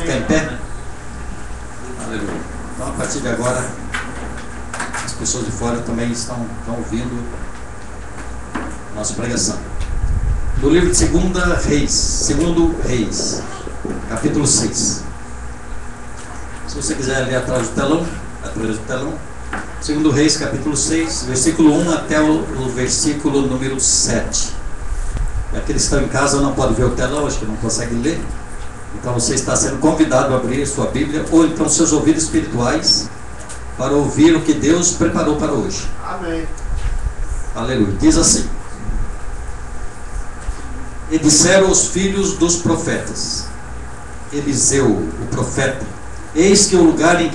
ficar em pé? Aleluia. Então, a partir de agora, as pessoas de fora também estão ouvindo nossa pregação. No livro de Segundo Reis, capítulo 6. Se você quiser ler atrás do telão, Segundo Reis, capítulo 6, versículo 1 até o versículo número 7. E aqueles que estão em casa não podem ver o telão, acho que não conseguem ler. Então você está sendo convidado a abrir sua Bíblia, ou então seus ouvidos espirituais, para ouvir o que Deus preparou para hoje. Amém. Aleluia. Diz assim: E disseram os filhos dos profetas, Eliseu, o profeta: Eis que o lugar em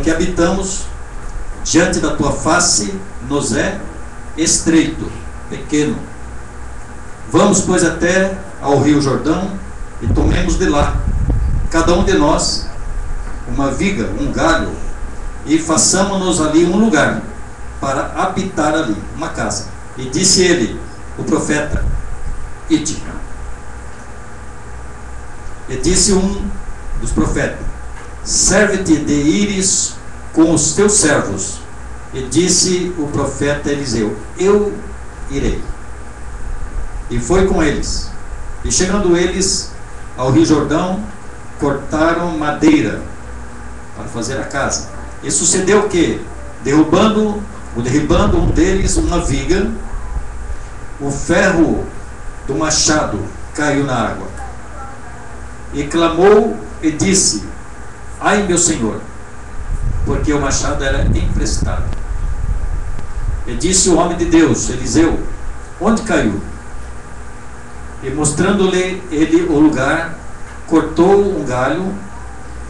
que habitamos, diante da tua face, nos é estreito, pequeno. Vamos, pois, até ao rio Jordão e tomemos de lá, cada um de nós, uma viga, um galho, e façamos-nos ali um lugar para habitar ali, uma casa. E disse ele, o profeta: Ide. E disse um dos profetas: Serve-te de ires com os teus servos. E disse o profeta Eliseu: Eu irei. E foi com eles. E chegando eles ao rio Jordão, cortaram madeira para fazer a casa. E sucedeu que, derribando um deles uma viga, o ferro do machado caiu na água. E clamou e disse: Ai, meu senhor, porque o machado era emprestado. E disse o homem de Deus, Eliseu: Onde caiu? E mostrando-lhe ele o lugar, cortou um galho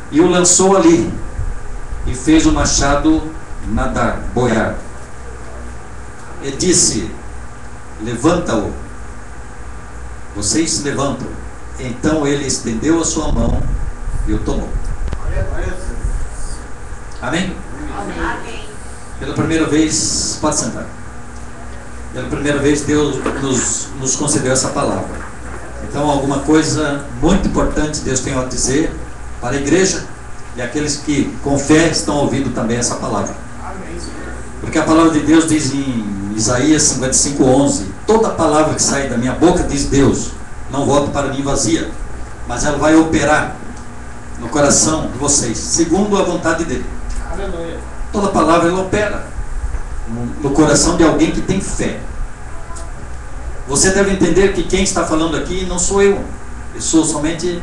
e o lançou ali, e fez o machado nadar, boiar. E disse: Levanta-o. Vocês se levantam. Então ele estendeu a sua mão e o tomou. Amém? Amém. Pela primeira vez, pode sentar. Pela primeira vez Deus nos concedeu essa palavra. Então, alguma coisa muito importante Deus tem a dizer para a igreja e aqueles que com fé estão ouvindo também essa palavra. Porque a palavra de Deus diz em Isaías 55:11: Toda palavra que sai da minha boca, diz Deus, não volta para mim vazia, mas ela vai operar no coração de vocês, segundo a vontade dele. Aleluia. Toda palavra ela opera no coração de alguém que tem fé. Você deve entender que quem está falando aqui não sou eu sou somente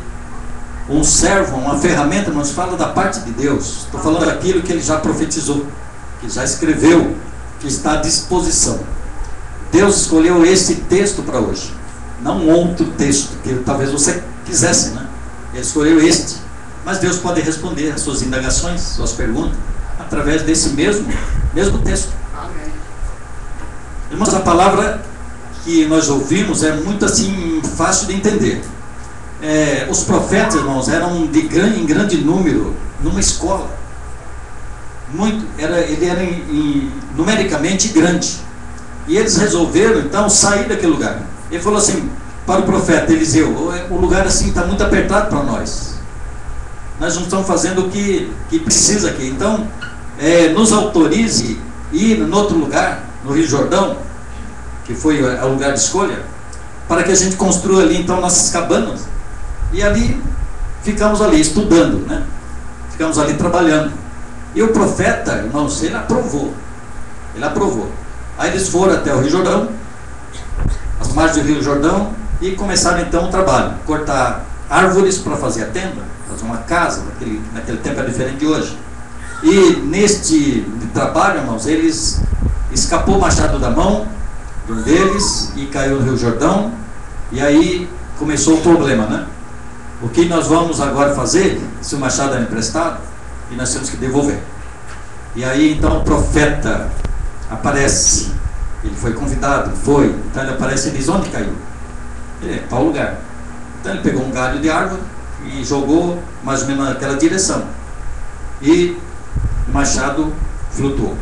um servo, uma ferramenta, mas fala da parte de Deus. Estou falando daquilo que ele já profetizou, que já escreveu, que está à disposição. Deus escolheu esse texto para hoje, não um outro texto que talvez você quisesse, né? Ele escolheu este, mas Deus pode responder as suas indagações, suas perguntas, através desse mesmo texto. Amém. Irmãos, a palavra que nós ouvimos é muito assim fácil de entender. Os profetas, irmãos, eram em grande número numa escola. Ele era numericamente grande. E eles resolveram então sair daquele lugar. Ele falou assim para o profeta Eliseu: o lugar assim está muito apertado para nós. Nós não estamos fazendo o que precisa aqui. Então, nos autorize ir em outro lugar, no Rio Jordão, que foi o lugar de escolha, para que a gente construa ali então nossas cabanas. E ali ficamos ali estudando, né? Ficamos ali trabalhando. E o profeta, irmãos, ele aprovou. Aí eles foram até o Rio Jordão, as margens do Rio Jordão, e começaram então o trabalho, cortar árvores para fazer a tenda, fazer uma casa. Naquele tempo era diferente de hoje. E neste trabalho, irmãos, eles escapou o machado da mão de um deles e caiu no Rio Jordão. E aí começou o problema, né? O que nós vamos agora fazer se o machado era emprestado e nós temos que devolver? E aí então o profeta aparece. Ele foi convidado, então ele aparece e diz: Onde caiu? Tal lugar. Então ele pegou um galho de árvore e jogou mais ou menos naquela direção, e o machado flutuou.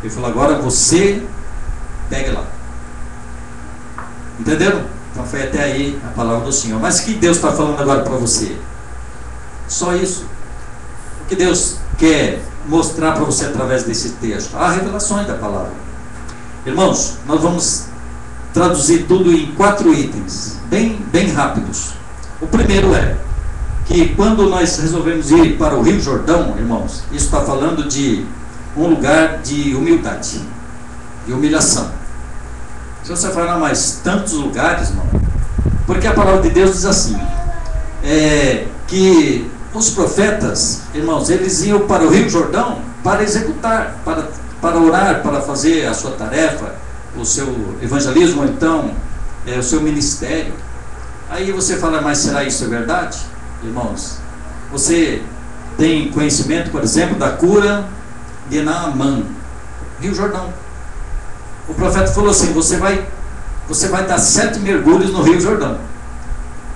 Ele falou: Agora você pegue lá. Entenderam? Então foi até aí a palavra do Senhor. Mas o que Deus está falando agora para você? Só isso. O que Deus quer mostrar para você através desse texto? Há revelações da palavra. Irmãos, nós vamos traduzir tudo em 4 itens, bem rápidos. O primeiro é que quando nós resolvemos ir para o Rio Jordão, irmãos, isso está falando de um lugar de humildade, de humilhação. Se você falar, mas tantos lugares, irmão, porque a palavra de Deus diz assim, que os profetas, irmãos, eles iam para o Rio Jordão para executar, para orar, para fazer a sua tarefa, o seu evangelismo, ou então o seu ministério. Aí você fala, mas será isso verdade? Irmãos, você tem conhecimento, por exemplo, da cura de Naamã, Rio Jordão. O profeta falou assim, você vai dar 7 mergulhos no Rio Jordão.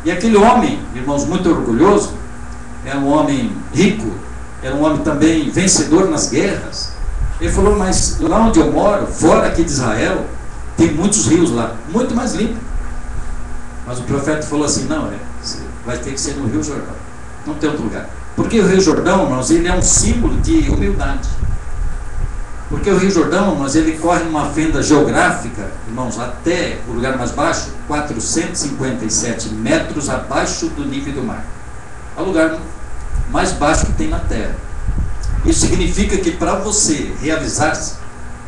E aquele homem, irmãos, muito orgulhoso, era um homem rico, era um homem também vencedor nas guerras. Ele falou, mas lá onde eu moro, fora aqui de Israel, tem muitos rios lá, muito mais limpo. Mas o profeta falou assim, não, vai ter que ser no Rio Jordão, não tem outro lugar. Porque o Rio Jordão, irmãos, ele é um símbolo de humildade. Porque o Rio Jordão, irmãos, ele corre numa fenda geográfica, irmãos, até o lugar mais baixo, 457 metros abaixo do nível do mar. É o lugar mais baixo que tem na terra. Isso significa que para você realizar-se,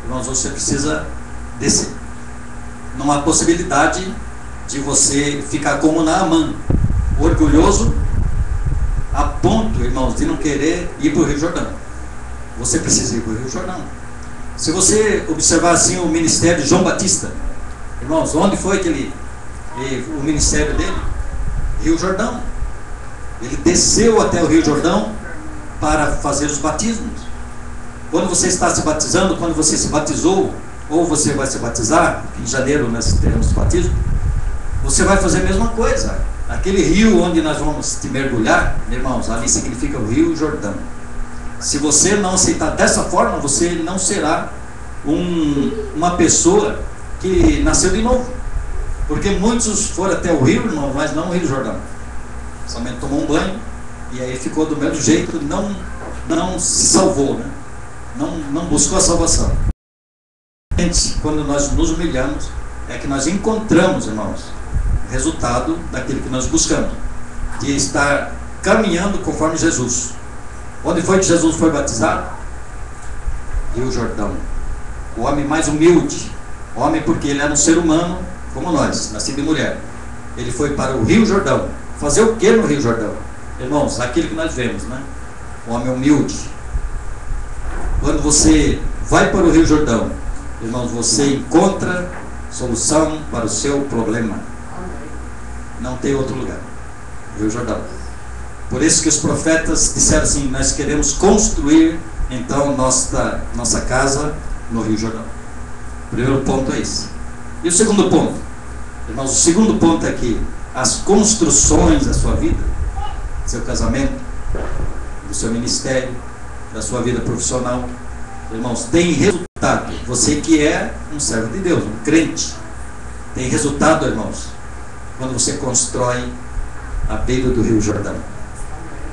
irmãos, você precisa descer. Não há possibilidade de você ficar como Naamã, orgulhoso, a ponto, irmãos, de não querer ir para o Rio Jordão. Você precisa ir para o Rio Jordão. Se você observar assim o ministério de João Batista, irmãos, onde foi o ministério dele? Rio Jordão. Ele desceu até o Rio Jordão para fazer os batismos. Quando você está se batizando, quando você se batizou, ou você vai se batizar, em janeiro nós teremos batismo, você vai fazer a mesma coisa. Aquele rio onde nós vamos te mergulhar, irmãos, ali significa o Rio Jordão. Se você não aceitar dessa forma, você não será uma pessoa que nasceu de novo. Porque muitos foram até o rio, irmão, mas não o Rio Jordão. Somente tomou um banho e aí ficou do mesmo jeito, não se salvou, né? Não buscou a salvação. Quando nós nos humilhamos, é que nós encontramos, irmãos, o resultado daquilo que nós buscamos, de estar caminhando conforme Jesus. Onde foi que Jesus foi batizado? Rio Jordão. O homem mais humilde, homem porque ele era um ser humano como nós, nascido de mulher. Ele foi para o Rio Jordão. Fazer o que no Rio Jordão? Irmãos, aquilo que nós vemos, né? O homem humilde. Quando você vai para o Rio Jordão, irmãos, você encontra solução para o seu problema. Não tem outro lugar. Rio Jordão. Por isso que os profetas disseram assim, nós queremos construir então nossa casa no Rio Jordão. O primeiro ponto é esse. E o segundo ponto? Irmãos, o segundo ponto é que as construções da sua vida, do seu casamento, do seu ministério, da sua vida profissional, irmãos, tem resultado. Você que é um servo de Deus, um crente, tem resultado, irmãos, quando você constrói à beira do Rio Jordão.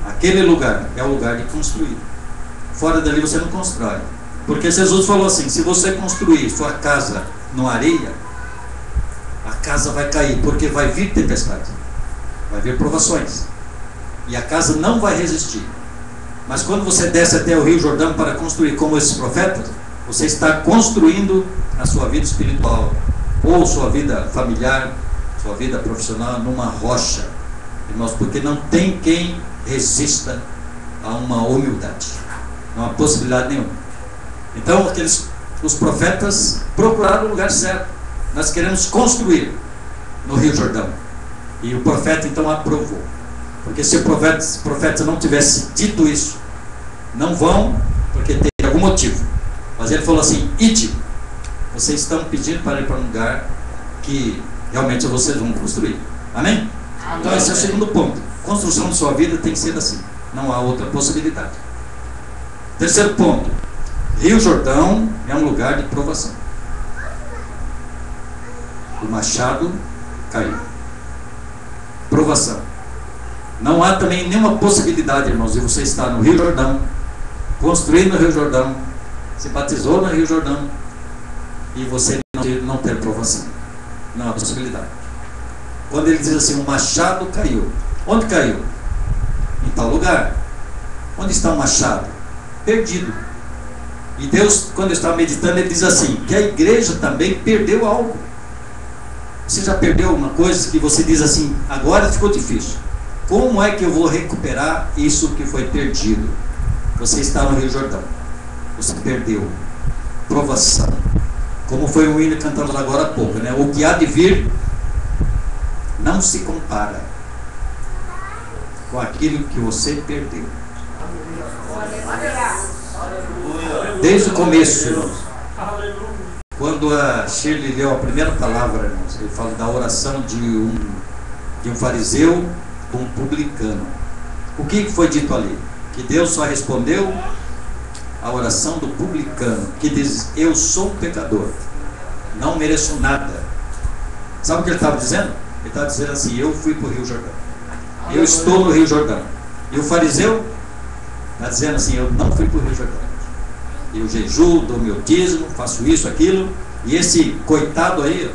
Aquele lugar é o lugar de construir. Fora dali você não constrói. Porque Jesus falou assim, se você construir sua casa numa areia, a casa vai cair, porque vai vir tempestade, vai vir provações, e a casa não vai resistir. Mas quando você desce até o Rio Jordão para construir como esses profetas, você está construindo a sua vida espiritual, ou sua vida familiar, sua vida profissional, numa rocha, irmãos, porque não tem quem resista a uma humildade, não há possibilidade nenhuma. Então os profetas procuraram o lugar certo. Nós queremos construir no Rio Jordão, e o profeta então aprovou, porque se o profeta não tivesse dito isso, não vão, porque tem algum motivo, mas ele falou assim, ide, vocês estão pedindo para ir para um lugar que realmente vocês vão construir. Amém? Amém. Então esse é o segundo ponto. Construção de sua vida tem que ser assim, não há outra possibilidade. Terceiro ponto, Rio Jordão é um lugar de provação. O machado caiu. provação. Não há também nenhuma possibilidade, irmãos, de você estar no Rio Jordão, construindo no Rio Jordão, se batizou no Rio Jordão, e você não ter provação. Não há possibilidade. Quando ele diz assim, o machado caiu. Onde caiu? Em tal lugar. Onde está o machado? Perdido. E Deus, quando está meditando, ele diz assim, que a igreja também perdeu algo. Você já perdeu uma coisa que você diz assim, agora ficou difícil. Como é que eu vou recuperar isso que foi perdido? Você está no Rio Jordão. Você perdeu. Provação. Como foi o hino cantamos agora há pouco, né? O que há de vir não se compara com aquilo que você perdeu. Desde o começo, irmãos. Quando a Shirley leu a primeira palavra, irmãos, ele fala da oração de um fariseu com um publicano. O que foi dito ali? Que Deus só respondeu a oração do publicano, que diz, eu sou um pecador, não mereço nada. Sabe o que ele estava dizendo? Ele estava dizendo assim, eu fui para o Rio Jordão, eu estou no Rio Jordão. E o fariseu está dizendo assim, eu não fui para o Rio Jordão, eu jejuo, dou meu dízimo, faço isso, aquilo. E esse coitado aí,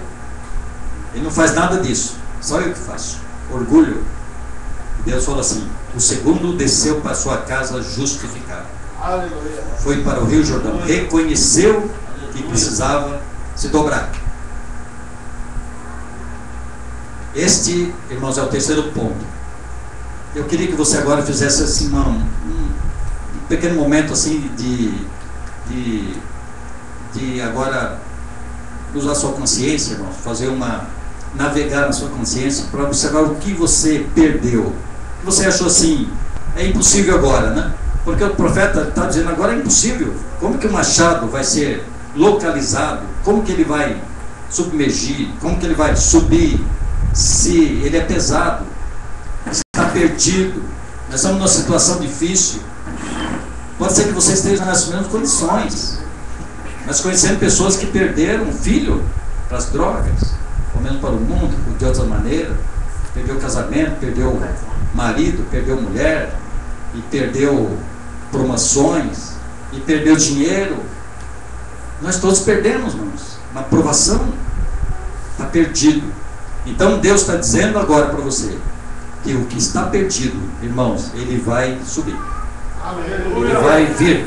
ele não faz nada disso, só eu que faço. Orgulho. Deus falou assim, o segundo desceu para sua casa justificado. Foi para o Rio Jordão, reconheceu que precisava se dobrar. Este, irmãos, é o terceiro ponto. Eu queria que você agora fizesse assim um pequeno momento assim de agora usar sua consciência, irmãos, navegar na sua consciência para observar o que você perdeu. Você achou assim, é impossível agora, né? Porque o profeta está dizendo agora é impossível. Como que o machado vai ser localizado? Como que ele vai submergir? Como que ele vai subir? Se ele é pesado, está perdido, nós estamos numa situação difícil. Pode ser que você esteja nas mesmas condições. Nós conhecemos pessoas que perderam um filho para as drogas, ou mesmo para o mundo, de outra maneira. Perdeu o casamento, perdeu o marido, perdeu mulher, e perdeu promoções, e perdeu dinheiro. Nós todos perdemos, irmãos. Uma provação. Está perdido. Então Deus está dizendo agora para você que o que está perdido, irmãos, ele vai subir. Ele vai vir.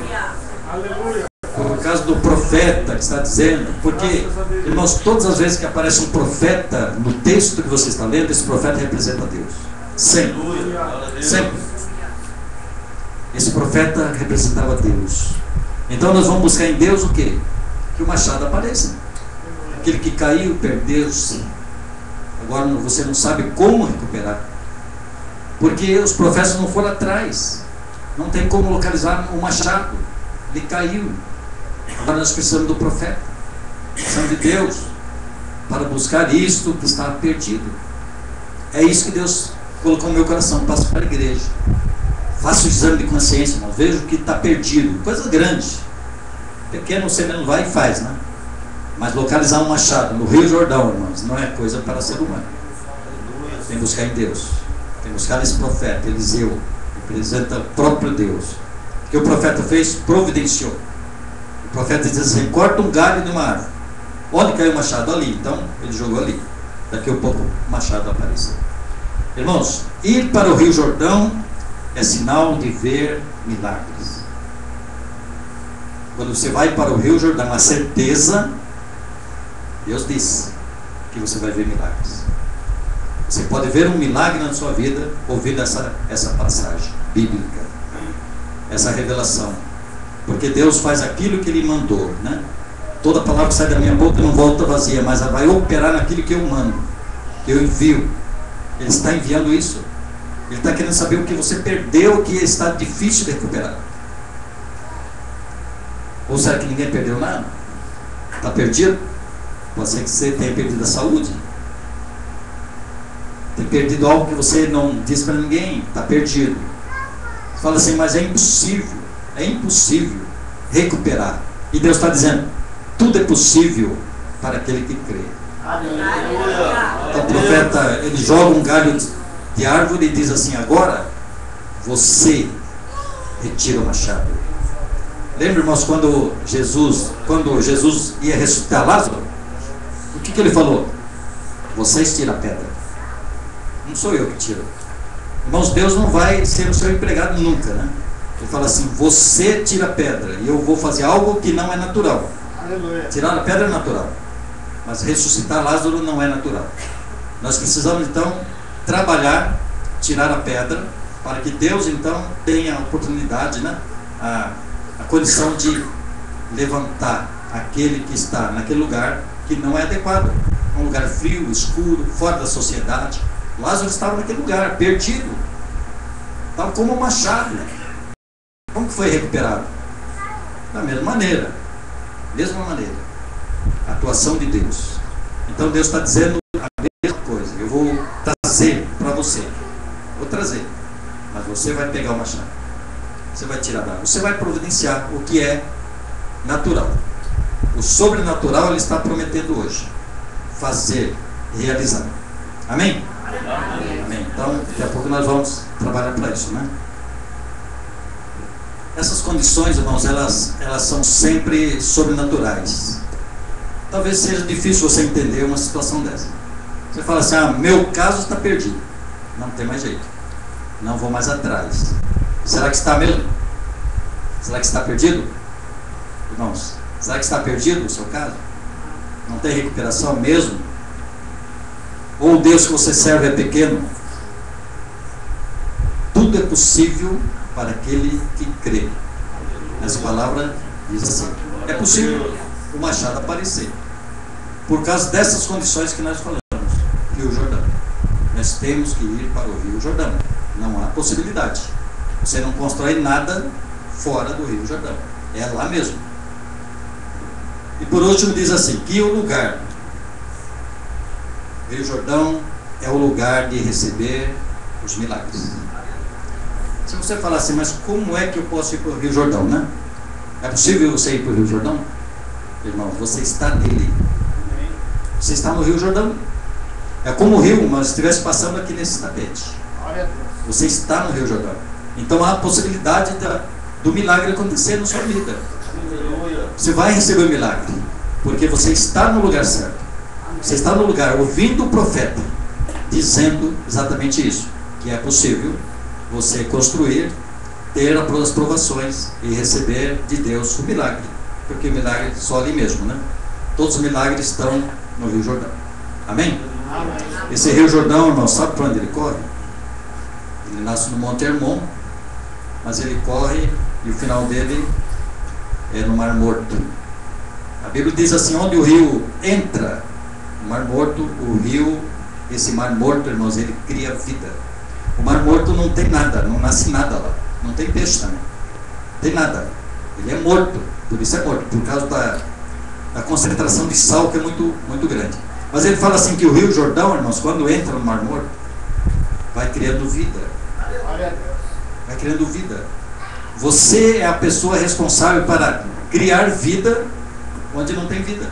Por causa do profeta que está dizendo, porque, irmãos, todas as vezes que aparece um profeta no texto que você está lendo, esse profeta representa Deus. Sempre. Sempre. Esse profeta representava Deus. Então nós vamos buscar em Deus o quê? Que o machado apareça. Aquele que caiu, perdeu-se. Agora você não sabe como recuperar. Porque os profetas não foram atrás. Não tem como localizar o machado. Ele caiu. Agora nós precisamos do profeta. Precisamos de Deus para buscar isto que está perdido. É isso que Deus colocou no meu coração. Passo para a igreja. Faça o exame de consciência, irmão. Veja o que está perdido. Coisa grande. Pequeno você mesmo vai e faz, né? Mas localizar um machado no Rio Jordão, irmãos, não é coisa para ser humano. Tem que buscar em Deus. Tem que buscar nesse profeta, Eliseu, que representa o próprio Deus. O que o profeta fez? Providenciou. O profeta diz assim, corta um galho de uma árvore. Onde caiu o machado? Ali. Então, ele jogou ali. Daqui a pouco o machado apareceu. Irmãos, ir para o Rio Jordão é sinal de ver milagres. Quando você vai para o Rio Jordão, a certeza, Deus disse que você vai ver milagres. Você pode ver um milagre na sua vida ouvindo essa passagem bíblica, essa revelação. Porque Deus faz aquilo que Ele mandou, né? Toda palavra que sai da minha boca não volta vazia, mas ela vai operar naquilo que eu mando, que eu envio. Ele está enviando isso. Ele está querendo saber o que você perdeu, que está difícil de recuperar. Ou será que ninguém perdeu nada? Está perdido? Pode ser que você tenha perdido a saúde. Tem perdido algo que você não diz para ninguém. Está perdido. Você fala assim, mas é impossível recuperar. E Deus está dizendo, tudo é possível para aquele que crê. Então o profeta, ele joga um galho de árvore e diz assim: agora você retira o machado. Lembra, irmãos, quando Jesus ia ressuscitar Lázaro, o que ele falou? Vocês tiram a pedra, não sou eu que tiro. Irmãos, Deus não vai ser o seu empregado nunca, né? Ele fala assim: você tira a pedra e eu vou fazer algo que não é natural. Aleluia. Tirar a pedra é natural, mas ressuscitar Lázaro não é natural. Nós precisamos então trabalhar, tirar a pedra, para que Deus então tenha a oportunidade, né, a condição de levantar aquele que está naquele lugar que não é adequado, um lugar frio, escuro, fora da sociedade. Lázaro estava naquele lugar, perdido, estava como um machado. Como que foi recuperado? Da mesma maneira, a atuação de Deus. Então Deus está dizendo a mesma coisa: eu vou trazer para você, vou trazer, mas você vai pegar o machado, você vai tirar da água, você vai providenciar o que é natural. O sobrenatural Ele está prometendo hoje fazer, realizar. Amém? Amém. Então, daqui a pouco nós vamos trabalhar para isso, né? Essas condições, irmãos, elas são sempre sobrenaturais. Talvez seja difícil você entender uma situação dessa. Você fala assim: ah, meu caso está perdido, não tem mais jeito, não vou mais atrás. Será que está mesmo? Será que está perdido? Irmãos, será que está perdido o seu caso? Não tem recuperação mesmo? Ou o Deus que você serve é pequeno? Tudo é possível para aquele que crê. Essa palavra diz assim: é possível o machado aparecer, por causa dessas condições que nós falamos. Rio Jordão, nós temos que ir para o Rio Jordão. Não há possibilidade, você não constrói nada fora do Rio Jordão, é lá mesmo. E por último diz assim, que o lugar, Rio Jordão é o lugar de receber os milagres. Se você falar assim: mas como é que eu posso ir para o Rio Jordão, né? É possível você ir para o Rio Jordão? Irmão, você está nele. Você está no Rio Jordão. É como o rio, mas estivesse passando aqui nesse tapete. Você está no Rio Jordão. Então há a possibilidade do milagre acontecer na sua vida. Você vai receber o milagre, porque você está no lugar certo. Você está no lugar ouvindo o profeta dizendo exatamente isso, que é possível você construir, ter as provações e receber de Deus o milagre, porque o milagre é só ali mesmo, né? Todos os milagres estão no Rio Jordão. Amém? Amém. Esse Rio Jordão, irmão, sabe para onde ele corre? Ele nasce no Monte Hermon, mas ele corre e o final dele é no Mar Morto. A Bíblia diz assim: onde o rio entra no Mar Morto, o rio, esse Mar Morto, irmãos, ele cria vida. O Mar Morto não tem nada, não nasce nada lá, não tem peixe também, não tem nada, ele é morto, por isso é morto, por causa da concentração de sal que é muito, muito grande. Mas ele fala assim que o Rio Jordão, irmãos, quando entra no Mar Morto, vai criando vida, vai criando vida. Você é a pessoa responsável para criar vida onde não tem vida.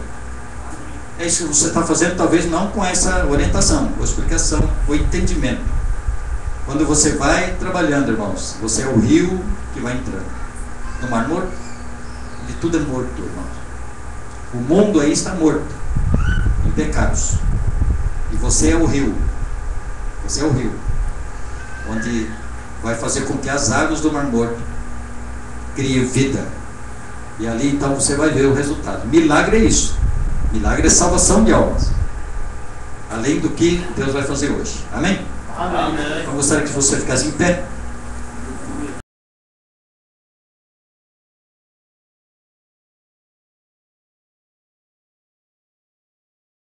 É isso que você está fazendo, talvez não com essa orientação, com a explicação, com o entendimento. Quando você vai trabalhando, irmãos, você é o rio que vai entrando no Mar Morto, onde tudo é morto, irmãos. O mundo aí está morto em pecados, e você é o rio. Você é o rio onde vai fazer com que as águas do Mar Morto criem vida, e ali então você vai ver o resultado. Milagre é isso. Milagre é salvação de almas, além do que Deus vai fazer hoje. Amém? Amém. Então gostaria que você ficasse em pé.